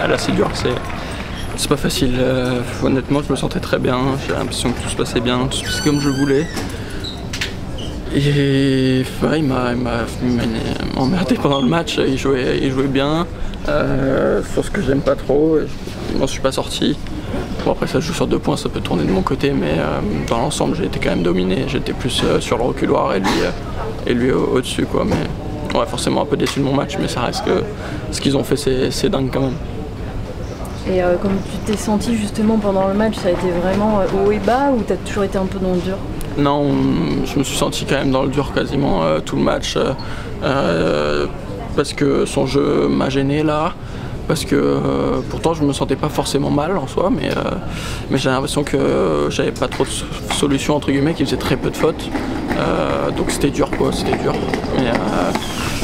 Là c'est dur, c'est pas facile. Honnêtement je me sentais très bien, j'ai l'impression que tout se passait bien, tout se passait comme je voulais. Et ouais, il m'a emmerdé pendant le match, il jouait bien, sur ce que j'aime pas trop, je m'en suis pas sorti. Bon après ça joue sur 2 points, ça peut tourner de mon côté, mais dans l'ensemble j'ai été quand même dominé, j'étais plus sur le reculoir et lui au-dessus quoi. Mais ouais, forcément un peu déçu de mon match, mais ça reste que ce qu'ils ont fait c'est dingue quand même. Et comme tu t'es senti justement pendant le match, ça a été vraiment haut et bas ou t'as toujours été un peu dans le dur? Non, je me suis senti quand même dans le dur quasiment tout le match parce que son jeu m'a gêné là, parce que pourtant je me sentais pas forcément mal en soi, mais j'ai l'impression que j'avais pas trop de solutions entre guillemets, qu'il faisait très peu de fautes, donc c'était dur quoi, c'était dur. Mais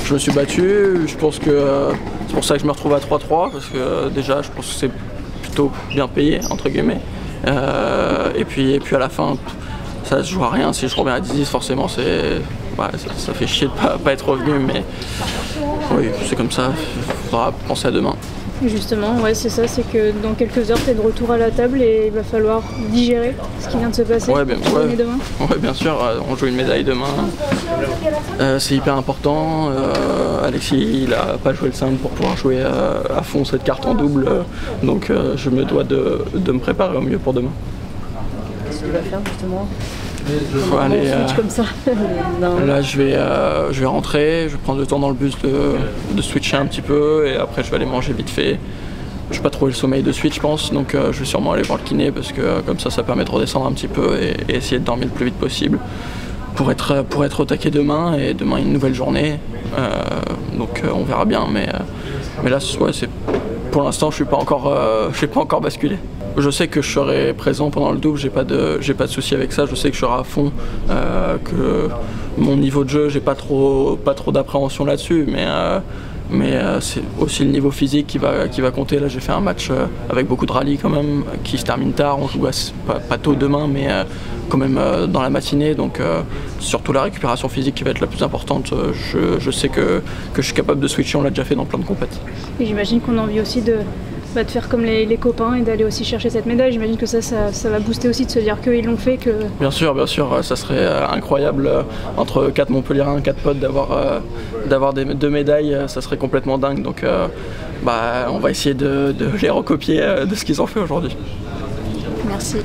je me suis battu, je pense que c'est pour ça que je me retrouve à 3-3, parce que déjà je pense que c'est plutôt bien payé entre guillemets, et puis à la fin ça se joue à rien. Si je reviens à 10-10 forcément ça fait chier de pas être revenu, mais oui c'est comme ça, il faudra penser à demain. Justement, ouais, c'est ça, c'est que dans quelques heures, tu es de retour à la table et il va falloir digérer ce qui vient de se passer. Ouais, bien sûr, on joue une médaille demain. C'est hyper important. Alexis, il a pas joué le simple pour pouvoir jouer à fond cette carte en double, donc je me dois de me préparer au mieux pour demain. Qu'est-ce que tu vas faire justement? Aller, comme ça. Là je vais rentrer, je vais prendre le temps dans le bus de switcher un petit peu et après je vais aller manger vite fait. Je vais pas trouver le sommeil de suite je pense, donc je vais sûrement aller voir le kiné parce que comme ça permet de redescendre un petit peu et essayer de dormir le plus vite possible pour être au taquet demain, et demain une nouvelle journée, donc on verra bien, mais là ouais, pour l'instant je suis pas encore basculé. Je sais que je serai présent pendant le double, j'ai pas de souci avec ça, je sais que je serai à fond, que mon niveau de jeu, j'ai pas trop d'appréhension là-dessus, mais c'est aussi le niveau physique qui va compter. Là j'ai fait un match avec beaucoup de rallye quand même, qui se termine tard, on joue pas tôt demain, mais quand même dans la matinée, donc surtout la récupération physique qui va être la plus importante. Je sais que je suis capable de switcher, on l'a déjà fait dans plein de compètes. Et j'imagine qu'on a envie aussi de faire comme les copains et d'aller aussi chercher cette médaille. J'imagine que ça va booster aussi de se dire qu'ils l'ont fait. Bien sûr, ça serait incroyable entre 4 Montpelliérains, 4 potes d'avoir 2 médailles, ça serait complètement dingue. Donc on va essayer de les recopier de ce qu'ils ont fait aujourd'hui. Merci.